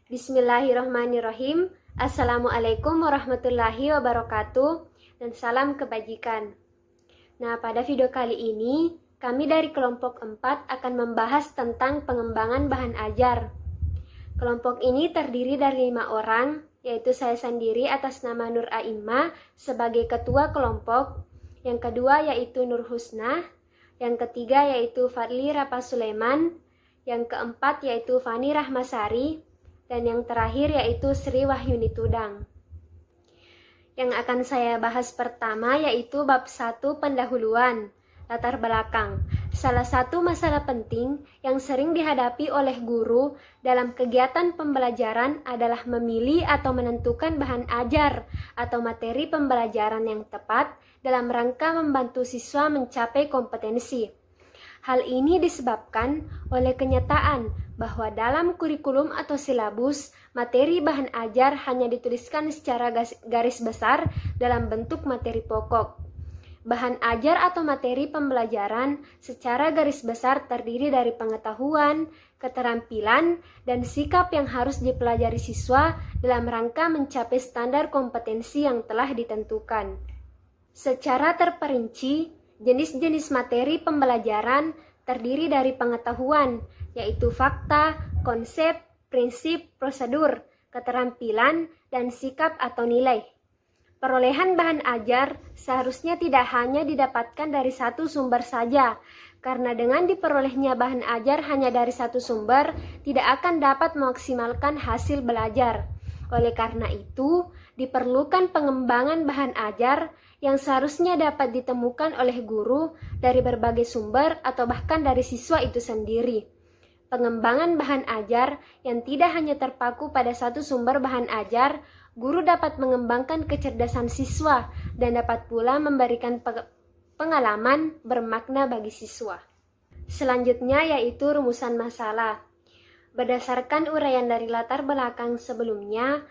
Bismillahirrahmanirrahim. Assalamualaikum warahmatullahi wabarakatuh dan salam kebajikan. Nah, pada video kali ini kami dari kelompok 4 akan membahas tentang pengembangan bahan ajar. Kelompok ini terdiri dari 5 orang, yaitu saya sendiri atas nama Nur Aima sebagai ketua kelompok, yang kedua yaitu Nur Husna, yang ketiga yaitu Fadli Rapa Sulaiman, yang keempat yaitu Fani Rahmasari, dan yang terakhir yaitu Sri Wahyuni Tudang. Yang akan saya bahas pertama yaitu bab 1 pendahuluan, latar belakang. Salah satu masalah penting yang sering dihadapi oleh guru dalam kegiatan pembelajaran adalah memilih atau menentukan bahan ajar atau materi pembelajaran yang tepat dalam rangka membantu siswa mencapai kompetensi. Hal ini disebabkan oleh kenyataan bahwa dalam kurikulum atau silabus, materi bahan ajar hanya dituliskan secara garis besar dalam bentuk materi pokok. Bahan ajar atau materi pembelajaran secara garis besar terdiri dari pengetahuan, keterampilan, dan sikap yang harus dipelajari siswa dalam rangka mencapai standar kompetensi yang telah ditentukan. Secara terperinci, jenis-jenis materi pembelajaran terdiri dari pengetahuan, yaitu fakta, konsep, prinsip, prosedur, keterampilan, dan sikap atau nilai. Perolehan bahan ajar seharusnya tidak hanya didapatkan dari satu sumber saja, karena dengan diperolehnya bahan ajar hanya dari satu sumber, tidak akan dapat memaksimalkan hasil belajar. Oleh karena itu, diperlukan pengembangan bahan ajar yang seharusnya dapat ditemukan oleh guru dari berbagai sumber atau bahkan dari siswa itu sendiri. Pengembangan bahan ajar yang tidak hanya terpaku pada satu sumber bahan ajar, guru dapat mengembangkan kecerdasan siswa dan dapat pula memberikan pengalaman bermakna bagi siswa. Selanjutnya yaitu rumusan masalah. Berdasarkan uraian dari latar belakang sebelumnya,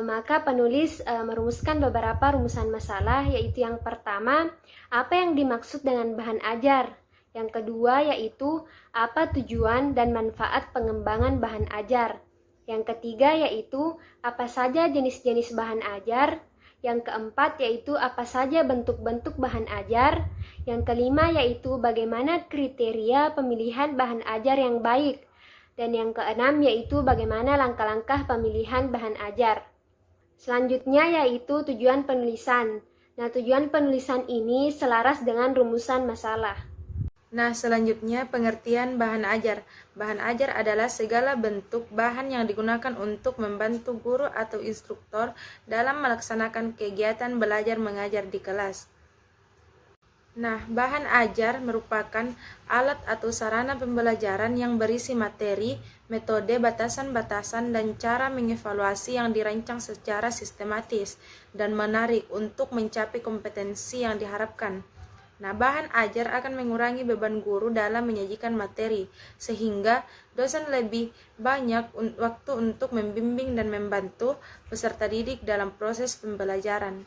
maka penulis merumuskan beberapa rumusan masalah, yaitu yang pertama, apa yang dimaksud dengan bahan ajar. Yang kedua yaitu apa tujuan dan manfaat pengembangan bahan ajar. Yang ketiga yaitu apa saja jenis-jenis bahan ajar. Yang keempat yaitu apa saja bentuk-bentuk bahan ajar. Yang kelima yaitu bagaimana kriteria pemilihan bahan ajar yang baik. Dan yang keenam yaitu bagaimana langkah-langkah pemilihan bahan ajar. Selanjutnya yaitu tujuan penulisan. Nah, tujuan penulisan ini selaras dengan rumusan masalah. Nah, selanjutnya pengertian bahan ajar. Bahan ajar adalah segala bentuk bahan yang digunakan untuk membantu guru atau instruktur dalam melaksanakan kegiatan belajar mengajar di kelas. Nah, bahan ajar merupakan alat atau sarana pembelajaran yang berisi materi, metode, batasan-batasan, dan cara mengevaluasi yang dirancang secara sistematis dan menarik untuk mencapai kompetensi yang diharapkan. Nah, bahan ajar akan mengurangi beban guru dalam menyajikan materi, sehingga dosen lebih banyak waktu untuk membimbing dan membantu peserta didik dalam proses pembelajaran.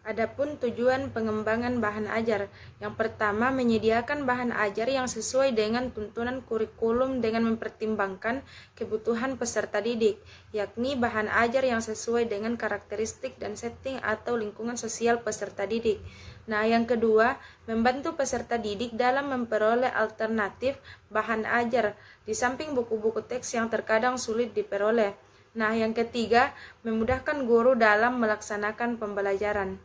Adapun tujuan pengembangan bahan ajar, yang pertama menyediakan bahan ajar yang sesuai dengan tuntunan kurikulum dengan mempertimbangkan kebutuhan peserta didik, yakni bahan ajar yang sesuai dengan karakteristik dan setting atau lingkungan sosial peserta didik. Nah, yang kedua, membantu peserta didik dalam memperoleh alternatif bahan ajar di samping buku-buku teks yang terkadang sulit diperoleh. Nah, yang ketiga, memudahkan guru dalam melaksanakan pembelajaran.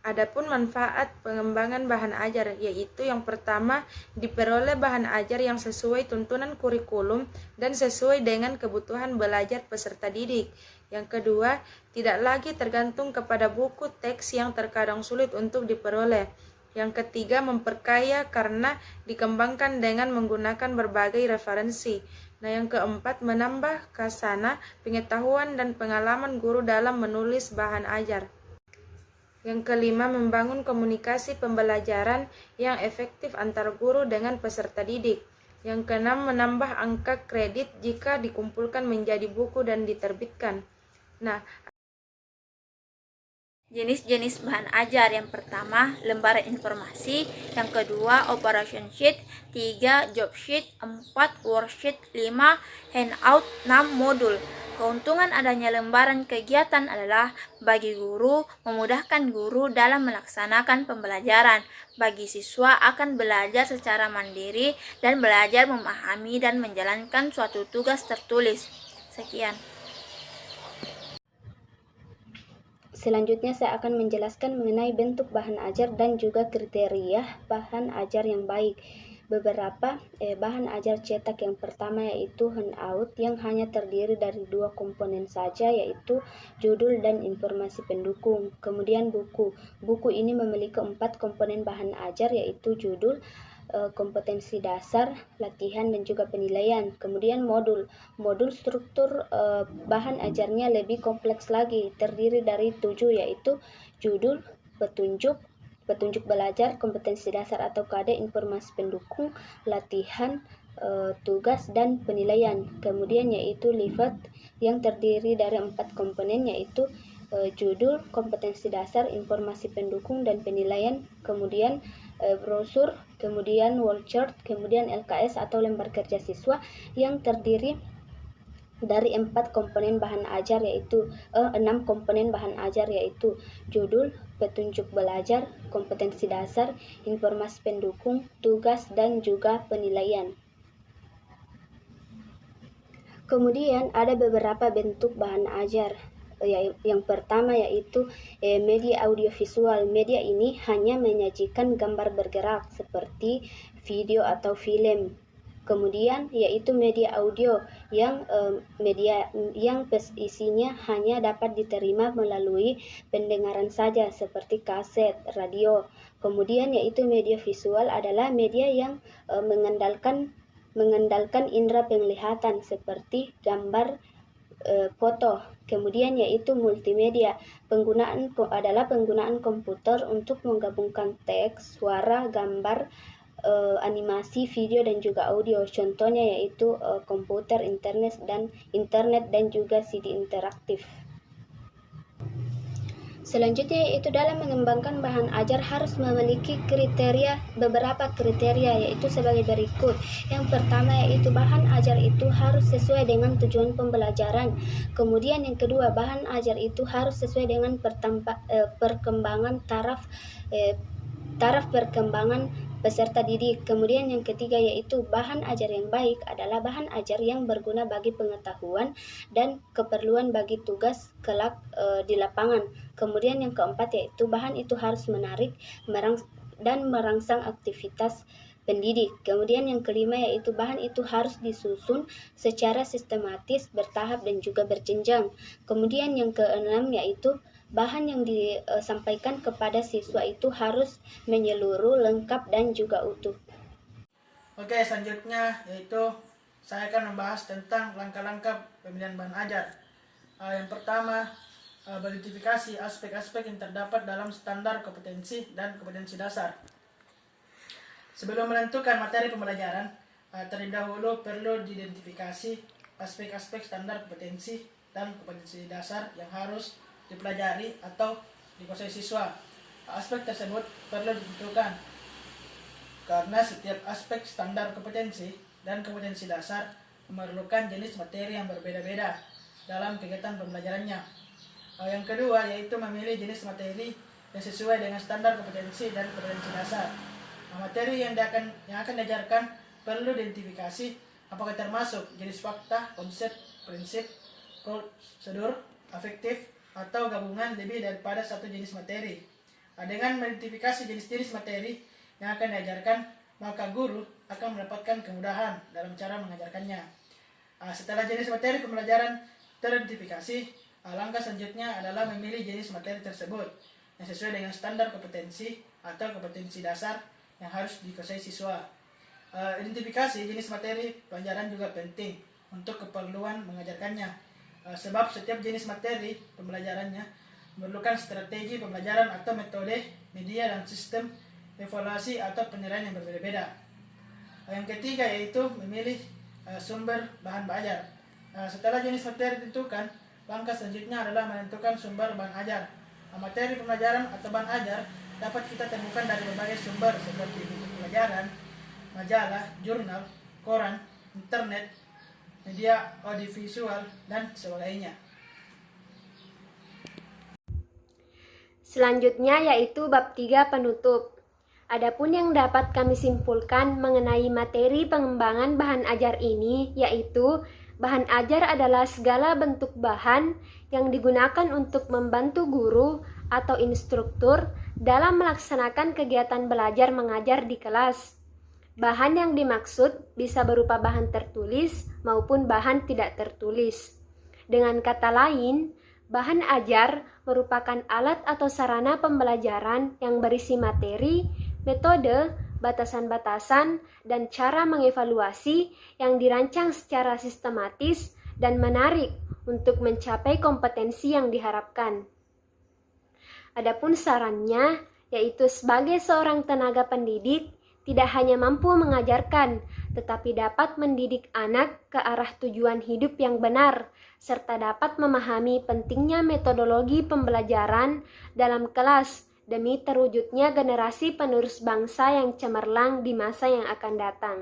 Adapun manfaat pengembangan bahan ajar, yaitu yang pertama, diperoleh bahan ajar yang sesuai tuntunan kurikulum dan sesuai dengan kebutuhan belajar peserta didik. Yang kedua, tidak lagi tergantung kepada buku teks yang terkadang sulit untuk diperoleh. Yang ketiga, memperkaya karena dikembangkan dengan menggunakan berbagai referensi. Nah, yang keempat, menambah khasana, pengetahuan, dan pengalaman guru dalam menulis bahan ajar. Yang kelima, membangun komunikasi pembelajaran yang efektif antar guru dengan peserta didik. Yang keenam, menambah angka kredit jika dikumpulkan menjadi buku dan diterbitkan. Nah, Jenis-jenis bahan ajar: yang pertama, lembaran informasi; yang kedua, operation sheet; 3, job sheet; 4, worksheet; 5, handout; 6, modul. Keuntungan adanya lembaran kegiatan adalah bagi guru, memudahkan guru dalam melaksanakan pembelajaran. Bagi siswa akan belajar secara mandiri dan belajar memahami dan menjalankan suatu tugas tertulis. Sekian. Selanjutnya saya akan menjelaskan mengenai bentuk bahan ajar dan juga kriteria bahan ajar yang baik. Beberapa bahan ajar cetak. Yang pertama yaitu handout yang hanya terdiri dari 2 komponen saja, yaitu judul dan informasi pendukung. Kemudian buku. Buku ini memiliki 4 komponen bahan ajar, yaitu judul, kompetensi dasar, latihan, dan juga penilaian. Kemudian modul. Modul struktur bahan ajarnya lebih kompleks lagi, terdiri dari 7, yaitu judul, petunjuk belajar, kompetensi dasar atau KD, informasi pendukung, latihan, tugas, dan penilaian. Kemudian yaitu leaflet yang terdiri dari 4 komponen, yaitu judul, kompetensi dasar, informasi pendukung, dan penilaian. Kemudian brosur, kemudian wall chart, kemudian LKS atau lembar kerja siswa yang terdiri dari 4 komponen bahan ajar, yaitu 6 komponen bahan ajar, yaitu judul, petunjuk belajar, kompetensi dasar, informasi pendukung, tugas, dan juga penilaian. Kemudian ada beberapa bentuk bahan ajar. Yang pertama yaitu media audiovisual. Media ini hanya menyajikan gambar bergerak seperti video atau film. Kemudian yaitu media audio yang isinya hanya dapat diterima melalui pendengaran saja seperti kaset, radio. Kemudian yaitu media visual adalah media yang mengandalkan indera penglihatan seperti gambar, foto. Kemudian yaitu multimedia. Penggunaan komputer untuk menggabungkan teks, suara, gambar, animasi, video, dan juga audio. Contohnya yaitu komputer, internet dan juga CD interaktif. Selanjutnya yaitu dalam mengembangkan bahan ajar harus memiliki beberapa kriteria, yaitu sebagai berikut. Yang pertama yaitu bahan ajar itu harus sesuai dengan tujuan pembelajaran. Kemudian yang kedua, bahan ajar itu harus sesuai dengan perkembangan taraf perkembangan peserta didik. Kemudian yang ketiga yaitu bahan ajar yang baik adalah bahan ajar yang berguna bagi pengetahuan dan keperluan bagi tugas kelak di lapangan. Kemudian yang keempat yaitu bahan itu harus menarik dan merangsang aktivitas pendidik. Kemudian yang kelima yaitu bahan itu harus disusun secara sistematis, bertahap, dan juga berjenjang. Kemudian yang keenam yaitu bahan yang disampaikan kepada siswa itu harus menyeluruh, lengkap, dan juga utuh. Oke, selanjutnya yaitu saya akan membahas tentang langkah-langkah pemilihan bahan ajar. Yang pertama, mengidentifikasi aspek-aspek yang terdapat dalam standar kompetensi dan kompetensi dasar. Sebelum menentukan materi pembelajaran, terlebih dahulu perlu diidentifikasi aspek-aspek standar kompetensi dan kompetensi dasar yang harus dipelajari atau dikuasai siswa. Aspek tersebut perlu ditentukan karena setiap aspek standar kompetensi dan kompetensi dasar memerlukan jenis materi yang berbeda-beda dalam kegiatan pembelajarannya. Yang kedua yaitu memilih jenis materi yang sesuai dengan standar kompetensi dan kompetensi dasar. Materi yang akan diajarkan perlu diidentifikasi apakah termasuk jenis fakta, konsep, prinsip, prosedur, afektif, atau gabungan lebih daripada satu jenis materi. Dengan mengidentifikasi jenis-jenis materi yang akan diajarkan, maka guru akan mendapatkan kemudahan dalam cara mengajarkannya. Setelah jenis materi pembelajaran teridentifikasi, langkah selanjutnya adalah memilih jenis materi tersebut yang sesuai dengan standar kompetensi atau kompetensi dasar yang harus dikuasai siswa. Identifikasi jenis materi pelajaran juga penting untuk keperluan mengajarkannya, sebab setiap jenis materi pembelajarannya memerlukan strategi pembelajaran atau metode, media, dan sistem evaluasi atau penilaian yang berbeda-beda. Yang ketiga yaitu memilih sumber bahan ajar. Setelah jenis materi ditentukan, langkah selanjutnya adalah menentukan sumber bahan ajar. Materi pembelajaran atau bahan ajar dapat kita temukan dari berbagai sumber seperti buku pelajaran, majalah, jurnal, koran, internet, media audiovisual, dan sebagainya. Selanjutnya yaitu bab 3 penutup. Adapun yang dapat kami simpulkan mengenai materi pengembangan bahan ajar ini yaitu bahan ajar adalah segala bentuk bahan yang digunakan untuk membantu guru atau instruktur dalam melaksanakan kegiatan belajar mengajar di kelas. Bahan yang dimaksud bisa berupa bahan tertulis maupun bahan tidak tertulis. Dengan kata lain, bahan ajar merupakan alat atau sarana pembelajaran yang berisi materi, metode, batasan-batasan, dan cara mengevaluasi yang dirancang secara sistematis dan menarik untuk mencapai kompetensi yang diharapkan. Adapun sarannya, yaitu sebagai seorang tenaga pendidik, tidak hanya mampu mengajarkan, tetapi dapat mendidik anak ke arah tujuan hidup yang benar, serta dapat memahami pentingnya metodologi pembelajaran dalam kelas demi terwujudnya generasi penerus bangsa yang cemerlang di masa yang akan datang.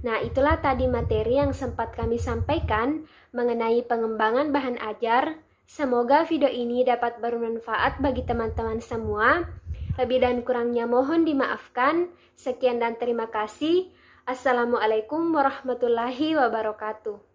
Nah, itulah tadi materi yang sempat kami sampaikan mengenai pengembangan bahan ajar. Semoga video ini dapat bermanfaat bagi teman-teman semua. Lebih dan kurangnya mohon dimaafkan. Sekian dan terima kasih. Assalamualaikum warahmatullahi wabarakatuh.